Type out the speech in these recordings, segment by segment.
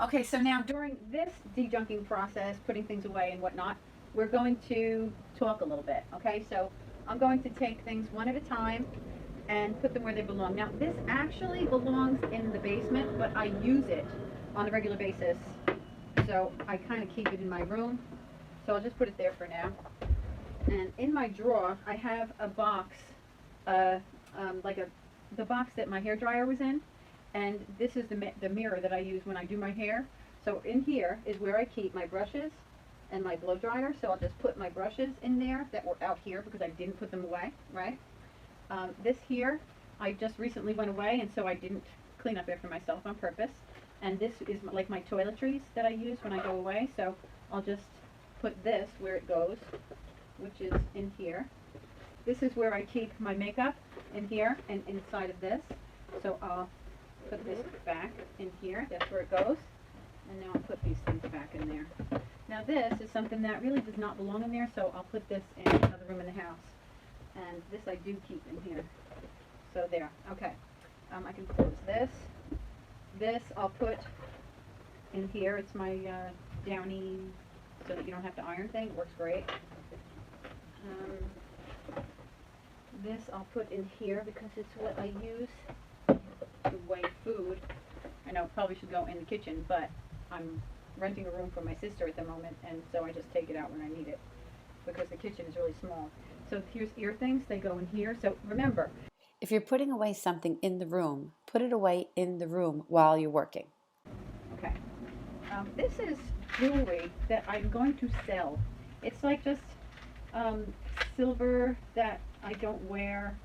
Okay, so now during this de-junking process, putting things away and whatnot, we're going to talk a little bit. Okay, so I'm going to take things one at a time and put them where they belong. Now, this actually belongs in the basement, but I use it on a regular basis, so I kind of keep it in my room. So I'll just put it there for now. And in my drawer, I have a box, uh, like the box that my hair dryer was in, and this is the mirror that I use when I do my hair. So in here is where I keep my brushes and my blow dryer. So I'll just put my brushes in there that were out here because I didn't put them away, right? This here, I just recently went away, and so I didn't clean up after myself on purpose. And this is like my toiletries that I use when I go away. So I'll just put this where it goes, which is in here. This is where I keep my makeup, in here and inside of this. So I'll put this back in here. That's where it goes. And now I'll put these things back in there. Now this is something that really does not belong in there, so I'll put this in another room in the house. And this I do keep in here. So there. Okay. I can close this. This I'll put in here. It's my Downy, so that you don't have to iron thing. It works great. This I'll put in here because it's what I use to weigh food. I know it probably should go in the kitchen, but I'm renting a room for my sister at the moment, and so I just take it out when I need it because the kitchen is really small. So here's ear things, they go in here. So remember, If you're putting away something in the room, put it away in the room while you're working. okay, this is jewelry that I'm going to sell. It's like just um, silver that I don't wear,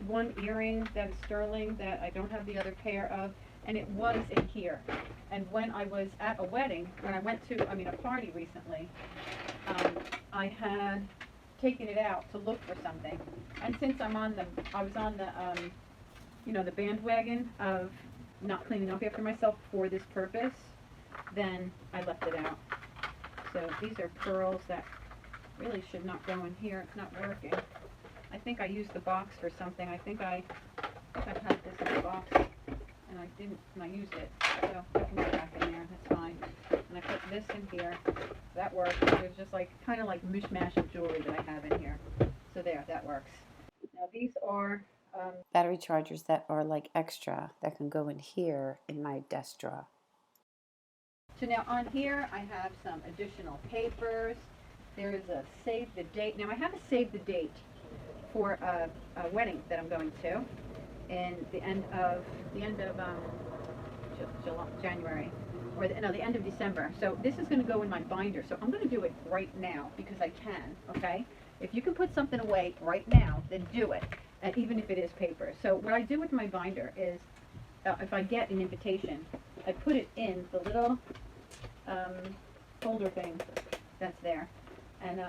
one earring that is sterling that I don't have the other pair of, and it was in here. And when I was at a wedding, when I went to, a party recently, I had taken it out to look for something. And since I was on the bandwagon of not cleaning up after myself for this purpose, then I left it out. So these are pearls that really should not go in here. It's not working. I think I used the box for something. I think I had this in the box and I didn't, and I used it. So I can go back in there. That's fine. And I put this in here. That works. There's just like kind of like mishmash of jewelry that I have in here. So there, that works. Now these are Battery chargers that are like extra that can go in here in my desk drawer. so now on here I have some additional papers. There is a save the date. Now I have a save the date for a wedding that I'm going to in the end of July, January, or the end of December. So this is going to go in my binder. So I'm going to do it right now because I can. Okay, if you can put something away right now, then do it, and even if it is paper. So what I do with my binder is, if I get an invitation, I put it in the little um, folder thing that's there. And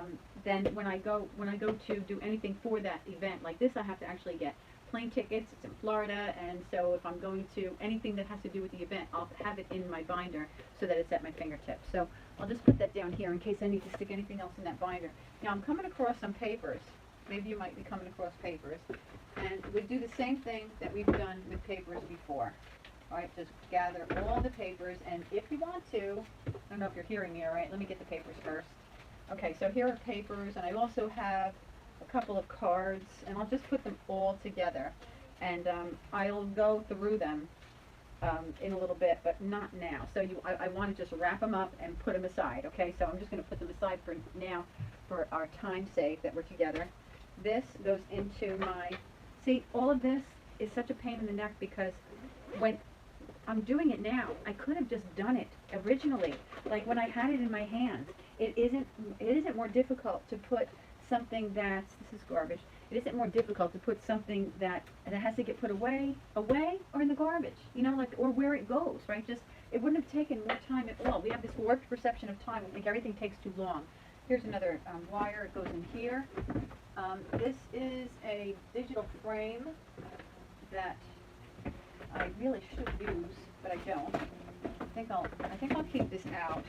then when I go to do anything for that event like this, I have to actually get plane tickets. It's in Florida, and so if I'm going to anything that has to do with the event, I'll have it in my binder so that it's at my fingertips. So I'll just put that down here in case I need to stick anything else in that binder. Now I'm coming across some papers. Maybe you might be coming across papers, and we do the same thing that we've done with papers before. All right, just gather all the papers, and if you want to, I don't know if you're hearing me all right. Let me get the papers first. Okay, so here are papers, and I also have a couple of cards, and I'll just put them all together. And I'll go through them in a little bit, but not now. So I want to just wrap them up and put them aside, okay? So I'm just going to put them aside for now for our time sake that we're together. This goes into my, see, all of this is such a pain in the neck because when I'm doing it now, I could have just done it originally, like when I had it in my hands. It isn't more difficult to put something that's, this is garbage. It isn't more difficult to put something that has to get put away, or in the garbage, like, or where it goes, right? Just, it wouldn't have taken more time at all. We have this warped perception of time. I think everything takes too long. Here's another wire. It goes in here. This is a digital frame that I really should use, but I don't. I think I'll keep this out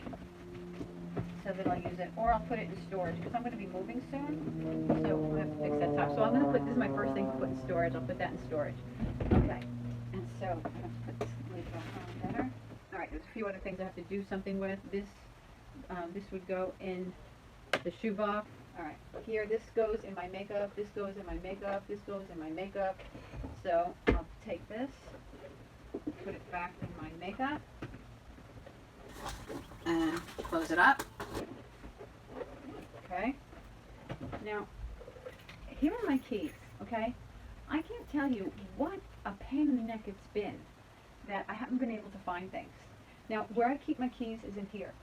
so that I'll use it, or I'll put it in storage because I'm going to be moving soon, so we'll have to fix that top. So I'm going to put, this is my first thing to put in storage. I'll put that in storage. Okay, and so I'm going to put this lid back on better. All right, there's a few other things I have to do something with. This would go in the shoebox. All right, here, this goes in my makeup, this goes in my makeup, this goes in my makeup. So I'll take this, put it back in my makeup, and close it up. Okay. Now, here are my keys, okay? I can't tell you what a pain in the neck it's been that I haven't been able to find things. Now, where I keep my keys is in here.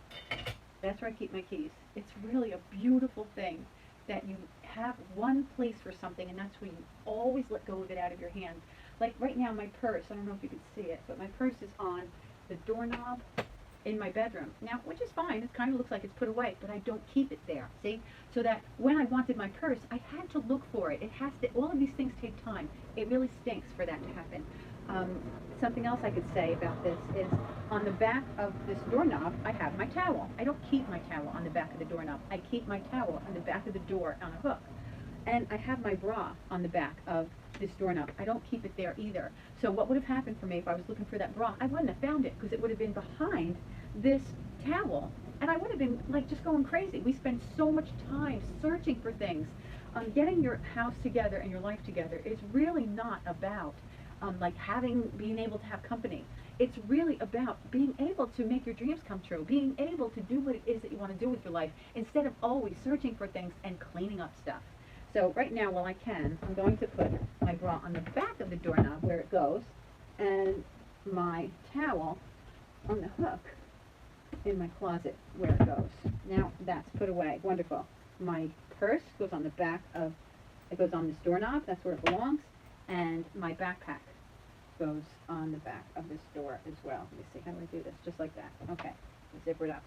That's where I keep my keys. It's really a beautiful thing that you have one place for something, and that's where you always let go of it out of your hand. Like right now, my purse, I don't know if you can see it, but my purse is on the doorknob in my bedroom. Now, which is fine. It kind of looks like it's put away, but I don't keep it there, see? So that when I wanted my purse, I had to look for it. It has to, all of these things take time. It really stinks for that to happen. Something else I could say about this is on the back of this doorknob, I have my towel. I don't keep my towel on the back of the doorknob. I keep my towel on the back of the door on a hook. And I have my bra on the back of this doorknob. I don't keep it there either. So what would have happened for me if I was looking for that bra? I wouldn't have found it because it would have been behind this towel. And I would have been like just going crazy. We spend so much time searching for things. Getting your house together and your life together is really not about like being able to have company. It's really about being able to make your dreams come true, being able to do what it is that you want to do with your life instead of always searching for things and cleaning up stuff. So right now, while I can, I'm going to put my bra on the back of the doorknob where it goes, and my towel on the hook in my closet where it goes. Now that's put away. Wonderful. My purse goes on the back of, it goes on this doorknob, that's where it belongs, and my backpack goes on the back of this door as well. Let me see, how do I do this? Just like that. Okay, zip it up.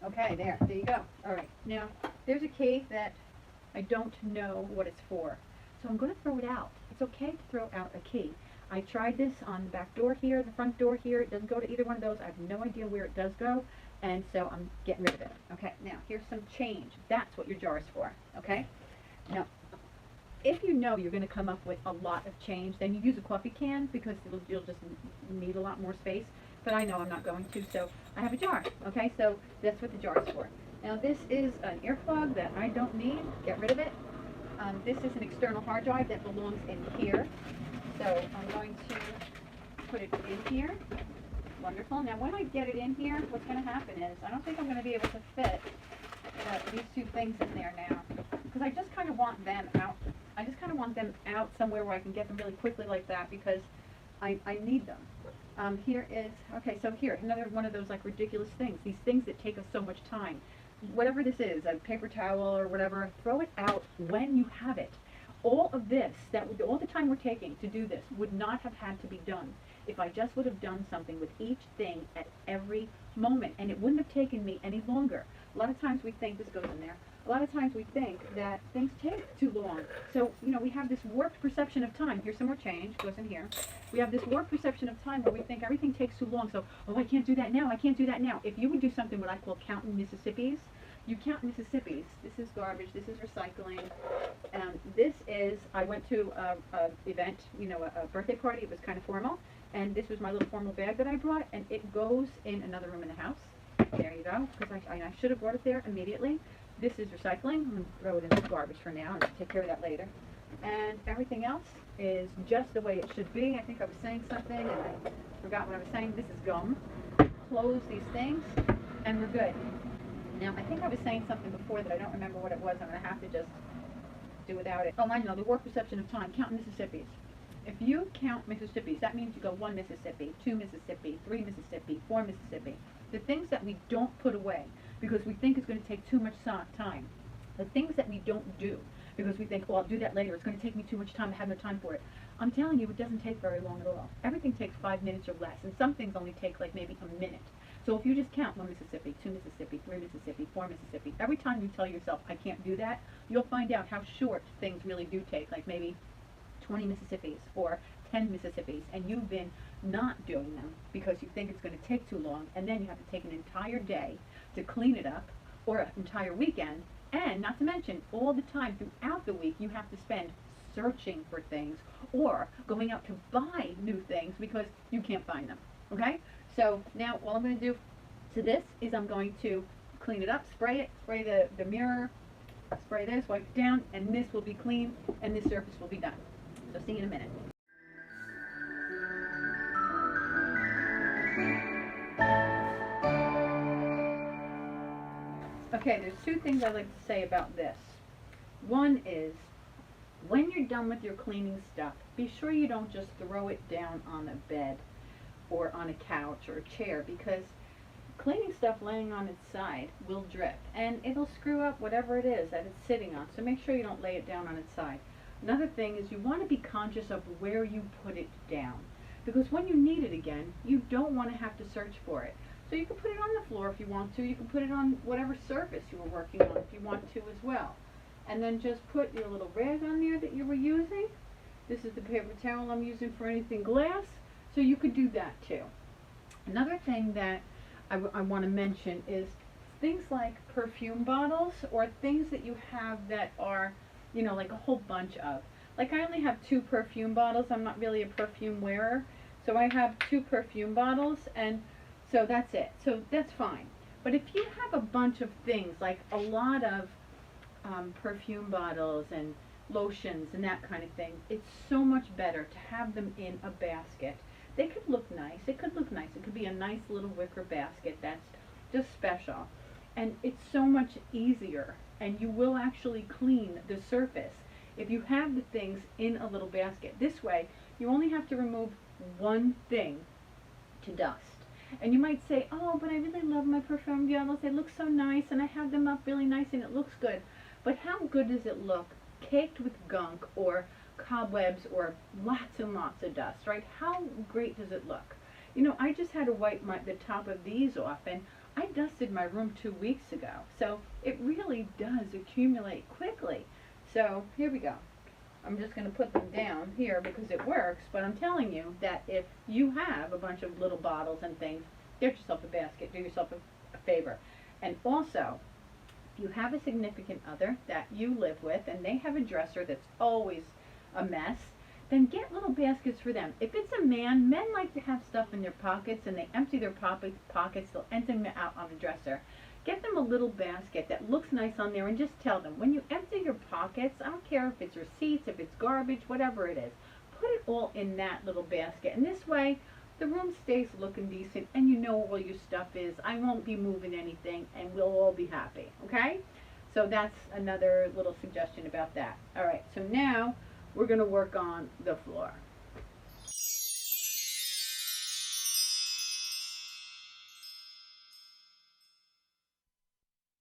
Okay, there you go. All right, now there's a key that I don't know what it's for, so I'm going to throw it out. It's okay to throw out a key. I tried this on the back door here, the front door here. It doesn't go to either one of those. I have no idea where it does go, and so I'm getting rid of it. Okay, now here's some change. That's what your jar is for, okay? Now, if you know you're going to come up with a lot of change, then you use a coffee can because you'll just need a lot more space. But I know I'm not going to, so I have a jar. Okay, so that's what the jar is for. Now this is an earplug that I don't need. Get rid of it. This is an external hard drive that belongs in here. So I'm going to put it in here. Wonderful. Now when I get it in here, what's going to happen is I don't think I'm going to be able to fit these two things in there now because I just kind of want them out. I just kind of want them out somewhere where I can get them really quickly like that because I need them. Here is, okay, so here, another one of those like ridiculous things, these things that take us so much time. Whatever this is, a paper towel or whatever, throw it out when you have it. All of this, all the time we're taking to do this would not have had to be done if I just would have done something with each thing at every moment, and it wouldn't have taken me any longer. A lot of times we think, this goes in there, a lot of times we think that things take too long. So, you know, we have this warped perception of time. Here's some more change, goes in here. We have this warped perception of time where we think everything takes too long. So, oh, I can't do that now, I can't do that now. If you would do something what I call counting Mississippis, you count Mississippis. This is garbage, this is recycling. This is, I went to a event, you know, a birthday party, it was kind of formal. And this was my little formal bag that I brought, and it goes in another room in the house. There you go, because I should have brought it there immediately. This is recycling. I'm going to throw it in the garbage for now and take care of that later. And everything else is just the way it should be. I think I was saying something and I forgot what I was saying. This is gum. Close these things and we're good. Now, I think I was saying something before that I don't remember what it was. I'm going to have to just do without it. Oh, I know, the warped perception of time. Count Mississippis. If you count Mississippis, that means you go 1 Mississippi, 2 Mississippi, 3 Mississippi, 4 Mississippi. The things that we don't put away because we think it's going to take too much time. The things that we don't do because we think, oh, I'll do that later. It's going to take me too much time. I have no time for it. I'm telling you, it doesn't take very long at all. Everything takes 5 minutes or less, and some things only take like maybe a minute. So if you just count 1 Mississippi, 2 Mississippi, 3 Mississippi, 4 Mississippi, every time you tell yourself, I can't do that, you'll find out how short things really do take, like maybe 20 Mississippis or 10 Mississippis, and you've been not doing them because you think it's going to take too long, and then you have to take an entire day to clean it up, or an entire weekend, and not to mention all the time throughout the week you have to spend searching for things or going out to buy new things because you can't find them. Okay? So now all I'm going to do to this is I'm going to clean it up, spray the mirror, spray this, wipe it down, and this will be clean, and this surface will be done. So see you in a minute. Okay, there's two things I'd like to say about this. One is, when you're done with your cleaning stuff, be sure you don't just throw it down on a bed or on a couch or a chair, because cleaning stuff laying on its side will drip and it'll screw up whatever it is that it's sitting on. So make sure you don't lay it down on its side. Another thing is you want to be conscious of where you put it down, because when you need it again, you don't want to have to search for it. So you can put it on the floor if you want to. You can put it on whatever surface you were working on if you want to as well. And then just put your little rag on there that you were using. This is the paper towel I'm using for anything glass. So you could do that too. Another thing that I want to mention is things like perfume bottles or things that you have that are, you know, like a whole bunch of. Like I only have 2 perfume bottles. I'm not really a perfume wearer. So I have 2 perfume bottles, and so that's it. So that's fine. But if you have a bunch of things, like a lot of perfume bottles and lotions and that kind of thing, it's so much better to have them in a basket. They could look nice. It could look nice. It could be a nice little wicker basket that's just special. And it's so much easier, and you will actually clean the surface if you have the things in a little basket. This way, you only have to remove one thing to dust. And you might say, oh, but I really love my perfume bottles. They look so nice, and I have them up really nice, and it looks good. But how good does it look caked with gunk or cobwebs or lots and lots of dust, right? How great does it look? You know, I just had to wipe the top of these off, and I dusted my room 2 weeks ago. So it really does accumulate quickly. So here we go. I'm just going to put them down here because it works, but I'm telling you that if you have a bunch of little bottles and things, get yourself a basket, do yourself a favor. And also, if you have a significant other that you live with and they have a dresser that's always a mess, then get little baskets for them. If it's a man, men like to have stuff in their pockets, and they empty their pockets, they'll empty them out on the dresser. Get them a little basket that looks nice on there, and just tell them, when you empty your pockets, I don't care if it's receipts, if it's garbage, whatever it is, put it all in that little basket. And this way, the room stays looking decent, and you know where your stuff is. I won't be moving anything, and we'll all be happy, okay? So that's another little suggestion about that. All right, so now we're going to work on the floor.